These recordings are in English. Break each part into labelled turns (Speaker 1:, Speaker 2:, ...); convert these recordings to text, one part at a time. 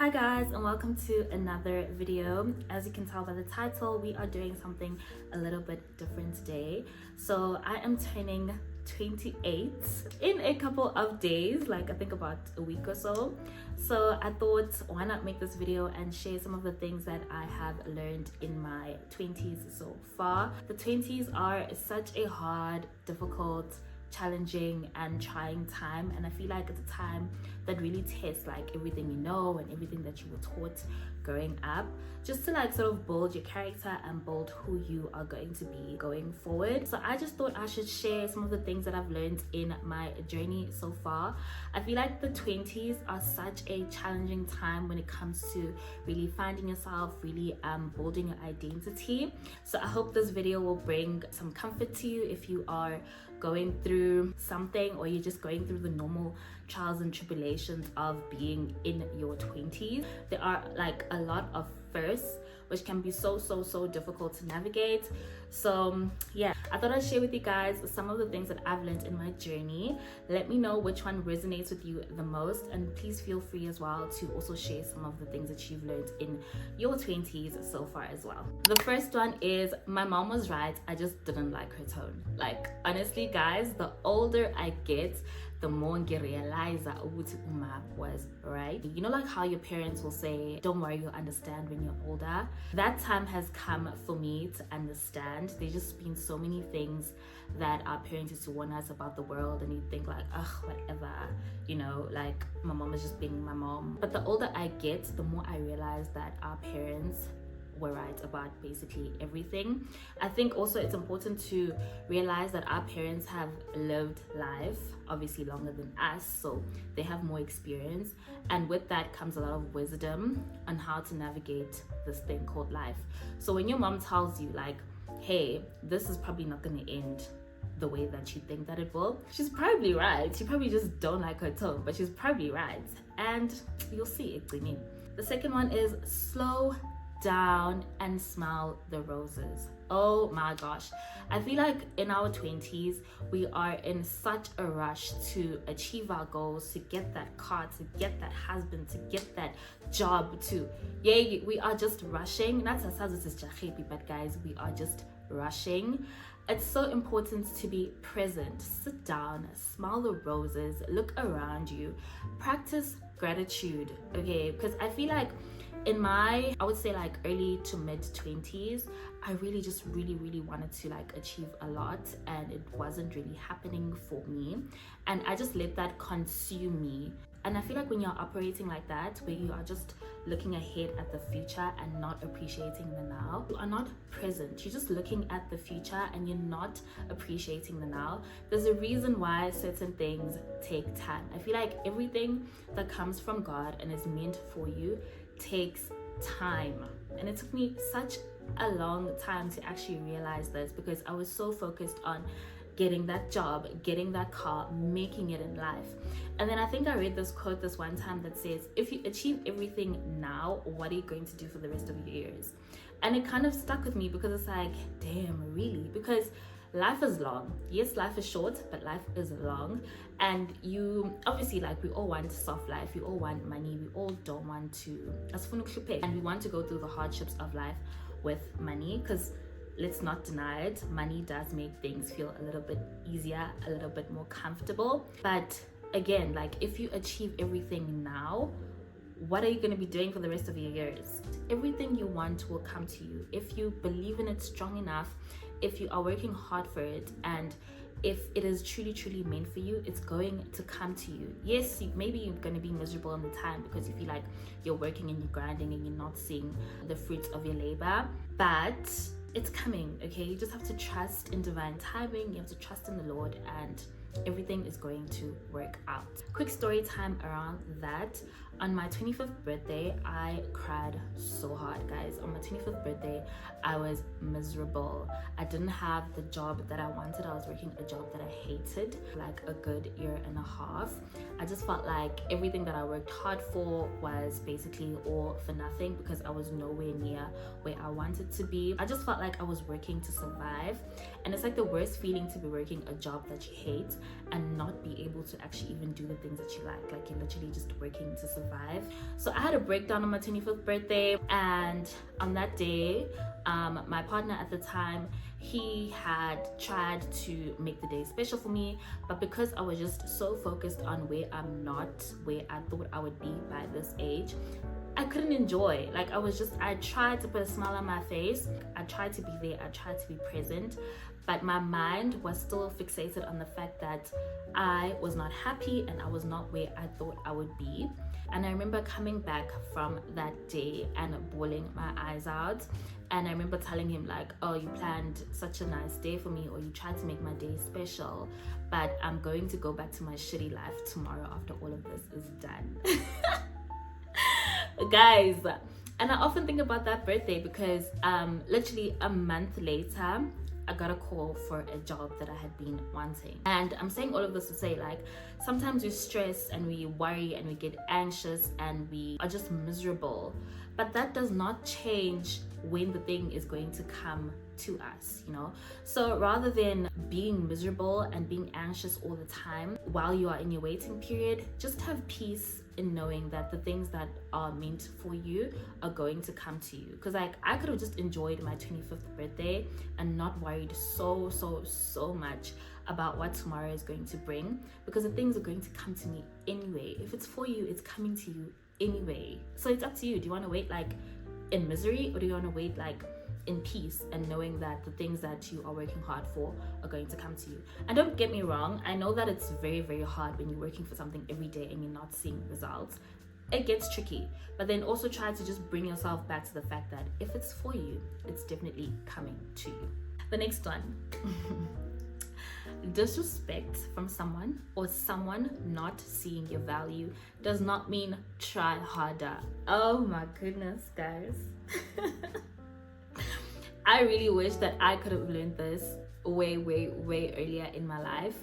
Speaker 1: Hi guys, and welcome to another video. As you can tell by the title, we are doing something a little bit different today. So I am turning 28 in a couple of days, like I think about a week or so. So I thought, why not make this video and share some of the things that I have learned in my 20s so far. The 20s are such a hard, difficult, challenging and trying time, and I feel like it's a time that really tests like everything you know and everything that you were taught growing up, just to like sort of build your character and build who you are going to be going forward. So I just thought I should share some of the things that I've learned in my journey so far. I feel like the 20s are such a challenging time when it comes to really finding yourself, really building your identity. So I hope this video will bring some comfort to you if you are going through something, or you're just going through the normal trials and tribulations of being in your 20s. There are like a lot of firsts which can be so difficult to navigate. So yeah, I thought I'd share with you guys some of the things that I've learned in my journey. Let me know which one resonates with you the most, and please feel free as well to also share some of the things that you've learned in your 20s so far as well. The first one is, my mom was right, I just didn't like her tone. Like honestly guys, the older I get, the more I realize that Uma was right. You know, like how your parents will say, don't worry, you'll understand when you're older. That time has come for me to understand. There's just been so many things that our parents used to warn us about the world, and you think like, ugh, whatever, you know, like my mom is just being my mom. But the older I get, the more I realize that our parents were right about basically everything. I think also it's important to realize that our parents have lived life obviously longer than us, so they have more experience, and with that comes a lot of wisdom on how to navigate this thing called life. So when your mom tells you like, hey, this is probably not going to end the way that you think that it will, she's probably right. You probably just don't like her tone, but she's probably right, and you'll see it. I mean, the second one is slow down and smell the roses. Oh my gosh, I feel like in our 20s we are in such a rush to achieve our goals, to get that car, to get that husband, to get that job, to we are just rushing. Not but guys, we are just rushing. It's so important to be present. Sit down, smell the roses, look around you, practice gratitude, okay? Because I feel like in my, I would say like early to mid 20s, I really just really wanted to like achieve a lot, and it wasn't really happening for me, and I just let that consume me. And I feel like when you're operating like that, where you are just looking ahead at the future and not appreciating the now, you are not present. You're just looking at the future and you're not appreciating the now. There's a reason why certain things take time. I feel like everything that comes from God and is meant for you takes time, and it took me such a long time to actually realize this, because I was so focused on getting that job, getting that car, making it in life. And then I think I read this quote this one time that says, if you achieve everything now, what are you going to do for the rest of your years? And it kind of stuck with me, because it's like, damn, really? Because life is long. Yes, life is short, but life is long. And you obviously, like, we all want soft life, we all want money, we all don't want to, and we want to go through the hardships of life with money, because let's not deny it, money does make things feel a little bit easier, a little bit more comfortable. But again, like, if you achieve everything now, what are you going to be doing for the rest of your years? Everything you want will come to you if you believe in it strong enough, if you are working hard for it, and if it is truly meant for you, it's going to come to you. Yes, maybe you're going to be miserable in the time because you feel like you're working and you're grinding and you're not seeing the fruits of your labor, but it's coming, okay? You just have to trust in divine timing. You have to trust in the Lord, and everything is going to work out. Quick story time around that. On my 25th birthday, I cried so hard, guys. On my 25th birthday, I was miserable. I didn't have the job that I wanted. I was working a job that I hated like a good year and a half. I just felt like everything that I worked hard for was basically all for nothing, because I was nowhere near where I wanted to be. I just felt like I was working to survive, and it's like the worst feeling to be working a job that you hate and not be able to actually even do the things that you like you're literally just working to survive. survive. So I had a breakdown on my 25th birthday, and on that day, my partner at the time, he had tried to make the day special for me, but because I was just so focused on where I'm not where I thought I would be by this age, I couldn't enjoy. Like, I tried to put a smile on my face, I tried to be there, I tried to be present, but my mind was still fixated on the fact that I was not happy and I was not where I thought I would be. And I remember coming back from that day and bawling my eyes out, and I remember telling him like, oh, you planned such a nice day for me, or you tried to make my day special, but I'm going to go back to my shitty life tomorrow after all of this is done. Guys, and I often think about that birthday because literally a month later I got a call for a job that I had been wanting. And I'm saying all of this to say, like, sometimes we stress and we worry and we get anxious and we are just miserable, but that does not change when the thing is going to come to us, you know. So rather than being miserable and being anxious all the time while you are in your waiting period, just have peace in knowing that the things that are meant for you are going to come to you. Because like, I could have just enjoyed my 25th birthday and not worried so much about what tomorrow is going to bring, because the things are going to come to me anyway. If it's for you, it's coming to you anyway. So it's up to you. Do you want to wait like in misery, or do you want to wait like in peace and knowing that the things that you are working hard for are going to come to you? And don't get me wrong, I know that it's very hard when you're working for something every day and you're not seeing results. It gets tricky, but then also try to just bring yourself back to the fact that if it's for you, it's definitely coming to you. The next one. Disrespect from someone or someone not seeing your value does not mean try harder. Oh my goodness, guys. I really wish that I could have learned this way earlier in my life.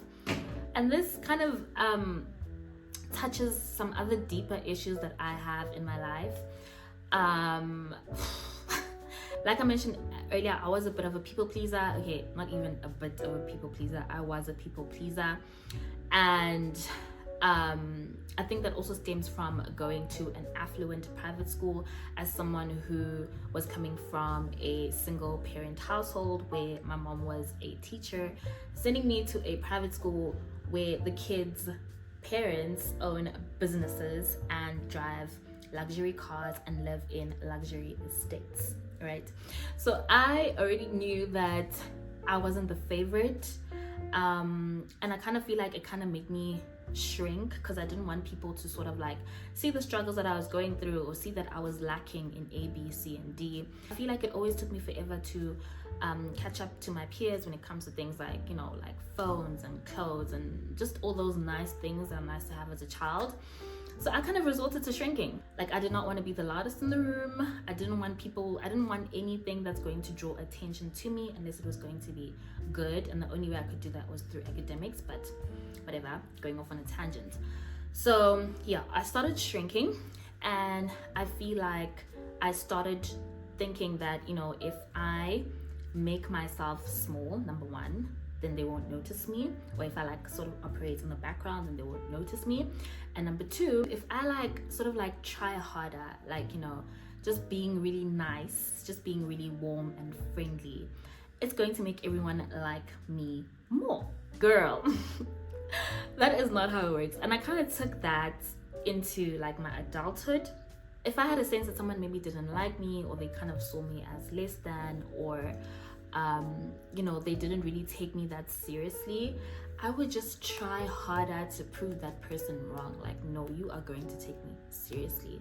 Speaker 1: And this kind of touches some other deeper issues that I have in my life. Like I mentioned earlier, I was a bit of a people pleaser. Okay, not even a bit of a people pleaser. I was a people pleaser. And I think that also stems from going to an affluent private school. As someone who was coming from a single parent household where my mom was a teacher, sending me to a private school where the kids' parents own businesses and drive luxury cars and live in luxury estates, right? So I already knew that I wasn't the favorite, and I kind of feel like it kind of made me shrink, because I didn't want people to sort of like see the struggles that I was going through or see that I was lacking in A, B, C, and D. I feel like it always took me forever to catch up to my peers when it comes to things like, you know, like phones and clothes and just all those nice things that are nice to have as a child. So I kind of resorted to shrinking. Like, I did not want to be the loudest in the room. I didn't want anything that's going to draw attention to me unless it was going to be good. And the only way I could do that was through academics, but whatever, going off on a tangent. So yeah, I started shrinking, and I feel like I started thinking that, you know, if I make myself small, number one, then they won't notice me. Or if I like sort of operate in the background, then they won't notice me. And number two, if I like sort of like try harder, like, you know, just being really nice, just being really warm and friendly, it's going to make everyone like me more. Girl, that is not how it works. And I kind of took that into like my adulthood. If I had a sense that someone maybe didn't like me, or they kind of saw me as less than, or you know, they didn't really take me that seriously, I would just try harder to prove that person wrong. Like, no, you are going to take me seriously.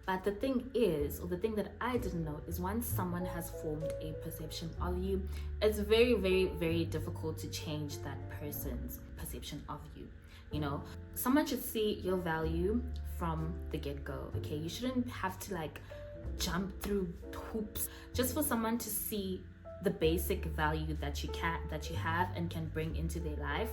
Speaker 1: But the thing is, or the thing that I didn't know, is once someone has formed a perception of you, it's very difficult to change that person's perception of you. You know, someone should see your value from the get-go. Okay, you shouldn't have to like jump through hoops just for someone to see the basic value that you have and can bring into their life.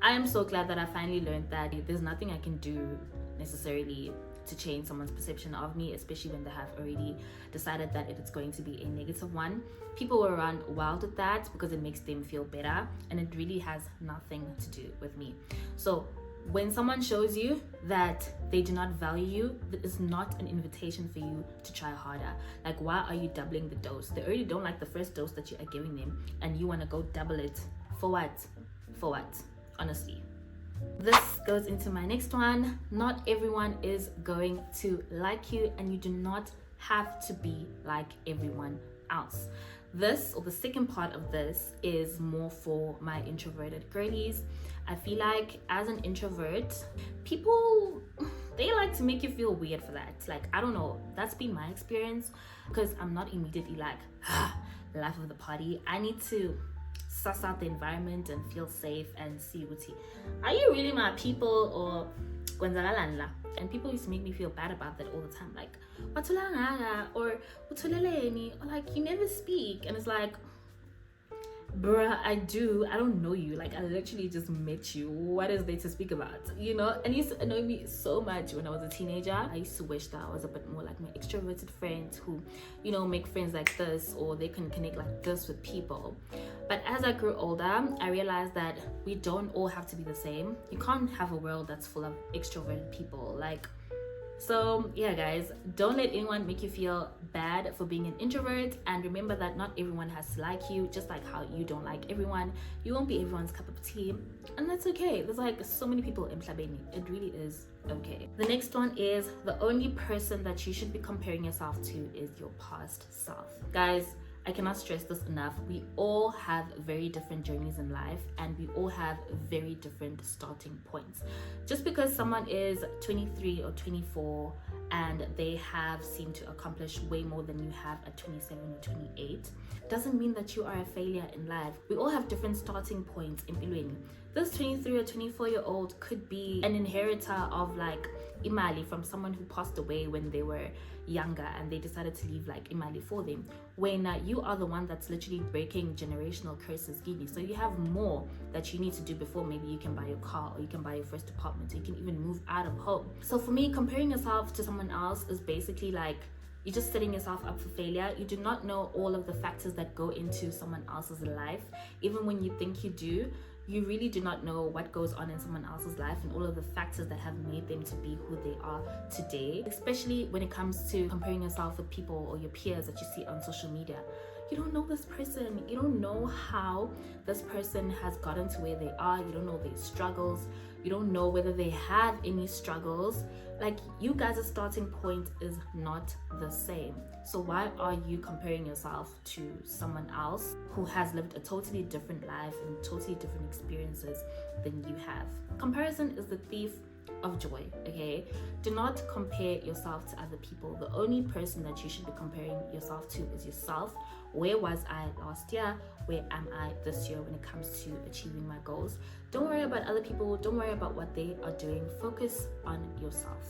Speaker 1: I am so glad that I finally learned that there's nothing I can do necessarily to change someone's perception of me, especially when they have already decided that it's going to be a negative one. People will run wild with that because it makes them feel better, and it really has nothing to do with me. So when someone shows you that they do not value you, that is not an invitation for you to try harder. Like, why are you doubling the dose? They already don't like the first dose that you are giving them, and you want to go double it. For what? For what? Honestly. This goes into my next one. Not everyone is going to like you, and you do not have to be like everyone else. This, or the second part of this, is more for my introverted girlies. I feel like as an introvert, people, they like to make you feel weird for that. Like, I don't know, that's been my experience, because I'm not immediately like, life of the party. I need to suss out the environment and feel safe and see what's are you really my people or kwenzakalani la? And people used to make me feel bad about that all the time, like watulanga or utuleleni, or like you never speak, and it's like, bruh, I don't know you. Like, I literally just met you. What is there to speak about, you know? And it used to annoy me so much when I was a teenager. I used to wish that I was a bit more like my extroverted friends who, you know, make friends like this, or they can connect like this with people. But as I grew older, I realized that we don't all have to be the same. You can't have a world that's full of extroverted people. Like, so yeah, guys, don't let anyone make you feel bad for being an introvert, and remember that not everyone has to like you, just like how you don't like everyone. You won't be everyone's cup of tea, and that's okay. There's like so many people in Mhlabeni. It really is okay. The next one is, the only person that you should be comparing yourself to is your past self. Guys, I cannot stress this enough. We all have very different journeys in life, and we all have very different starting points. Just because someone is 23 or 24 and they have seemed to accomplish way more than you have at 27 or 28 doesn't mean that you are a failure in life. We all have different starting points in Pilweni. This 23 or 24-year-old could be an inheritor of like imali from someone who passed away when they were younger and they decided to leave like imali for them, when you are the one that's literally breaking generational curses, gini. So you have more that you need to do before maybe you can buy your car, or you can buy your first apartment, or you can even move out of home. So for me, comparing yourself to someone else is basically like you're just setting yourself up for failure. You do not know all of the factors that go into someone else's life. Even when you think you do, you really do not know what goes on in someone else's life and all of the factors that have made them to be who they are today, especially when it comes to comparing yourself with people or your peers that you see on social media. You don't know this person. You don't know how this person has gotten to where they are. You don't know their struggles. You don't know whether they have any struggles. Like, you guys' starting point is not the same. So why are you comparing yourself to someone else who has lived a totally different life and totally different experiences than you have? Comparison is the thief of joy, okay? Do not compare yourself to other people. The only person that you should be comparing yourself to is yourself. Where was I last year? Where am I this year when it comes to achieving my goals? Don't worry about other people. Don't worry about what they are doing. Focus on yourself.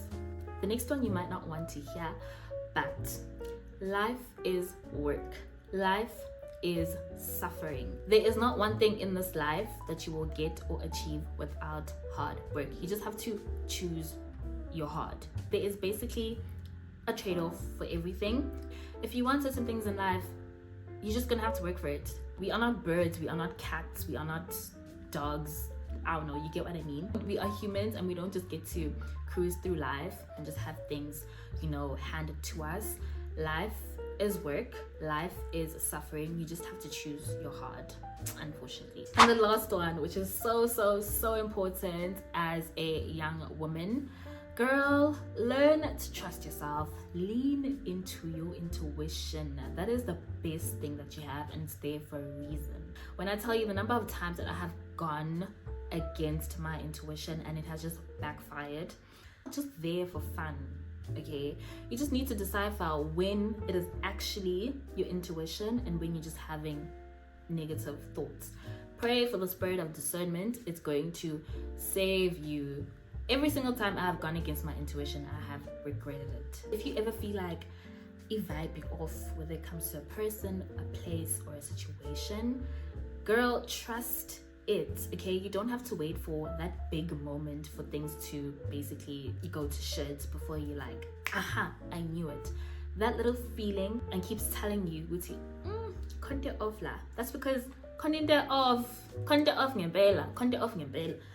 Speaker 1: The next one you might not want to hear, but life is work. Life is suffering. There is not one thing in this life that you will get or achieve without hard work. You just have to choose your hard. There is basically a trade-off for everything. If you want certain things in life, you're just gonna have to work for it. We are not birds, we are not cats, we are not dogs. I don't know, you get what I mean? We are humans, and we don't just get to cruise through life and just have things, you know, handed to us. Life is work, life is suffering. You just have to choose your hard, unfortunately. And the last one, which is so important as a young woman, girl, learn to trust yourself. Lean into your intuition. That is the best thing that you have, and it's there for a reason. When I tell you the number of times that I have gone against my intuition and it has just backfired, I'm just there for fun. Okay, you just need to decipher when it is actually your intuition and when you're just having negative thoughts. Pray for the spirit of discernment. It's going to save you. Every single time I have gone against my intuition, I have regretted it. If you ever feel like you're vibing off, whether it comes to a person, a place, or a situation, girl, trust it, okay? You don't have to wait for that big moment for things to basically go to shit before you're like, aha, I knew it. That little feeling and keeps telling you, Wuti, cut it off la. That's because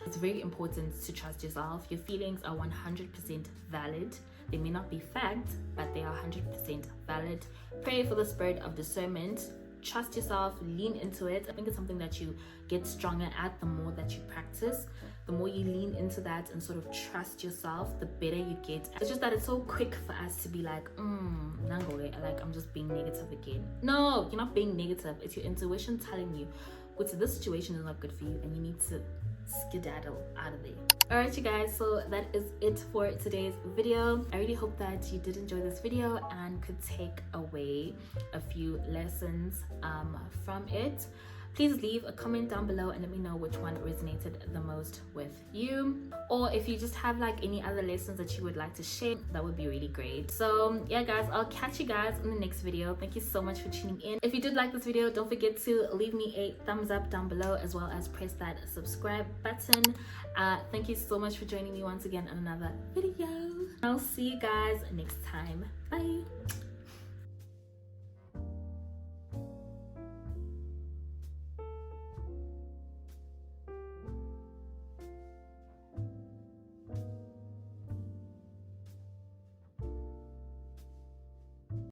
Speaker 1: It's very important to trust yourself. Your feelings are 100% valid. They may not be fact, but they are 100% valid. Pray for the spirit of discernment. Trust yourself, lean into it. I think it's something that you get stronger at the more that you practice. The more you lean into that and sort of trust yourself, the better you get. It's just that it's so quick for us to be like, like I'm just being negative again. No, you're not being negative. It's your intuition telling you, this situation is not good for you and you need to skedaddle out of there. All right, you guys, so that is it for today's video. I really hope that you did enjoy this video and could take away a few lessons from it. Please leave a comment down below and let me know which one resonated the most with you, or if you just have like any other lessons that you would like to share, that would be really great. So yeah guys, I'll catch you guys in the next video. Thank you so much for tuning in. If you did like this video, don't forget to leave me a thumbs up down below, as well as press that subscribe button. Thank you so much for joining me once again on another video. I'll see you guys next time. Bye.